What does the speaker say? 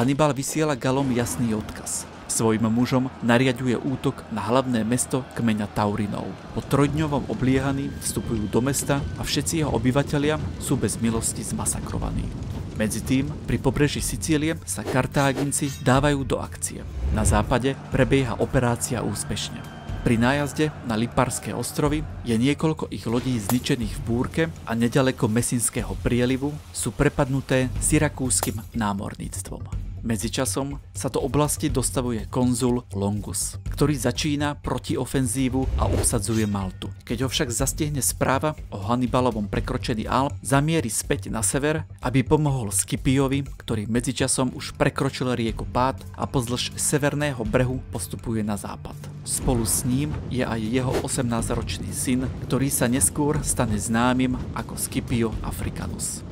Hannibal vysiela Galom jasný odkaz. Svojim mužom nariaďuje útok na hlavné mesto kmeňa Taurinov. Po trojdňovom obliehaní vstupujú do mesta a všetci jeho obyvatelia sú bez milosti zmasakrovaní. Medzitým pri pobreží Sicílie sa Kartáginci dávajú do akcie. Na západe prebieha operácia úspešne. Pri nájazde na Liparské ostrovy je niekoľko ich lodí zničených v búrke a neďaleko Mesinského prielivu sú prepadnuté syrakúskym námorníctvom. Medzičasom sa do oblasti dostavuje konzul Longus, ktorý začína protiofenzívu a obsadzuje Maltu. Keď ho však zastihne správa o Hannibalovom prekročení Alp, zamieri späť na sever, aby pomohol Scipiovi, ktorý medzičasom už prekročil rieku Pád a pozdĺž severného brehu postupuje na západ. Spolu s ním je aj jeho 18-ročný syn, ktorý sa neskôr stane známym ako Scipio Africanus.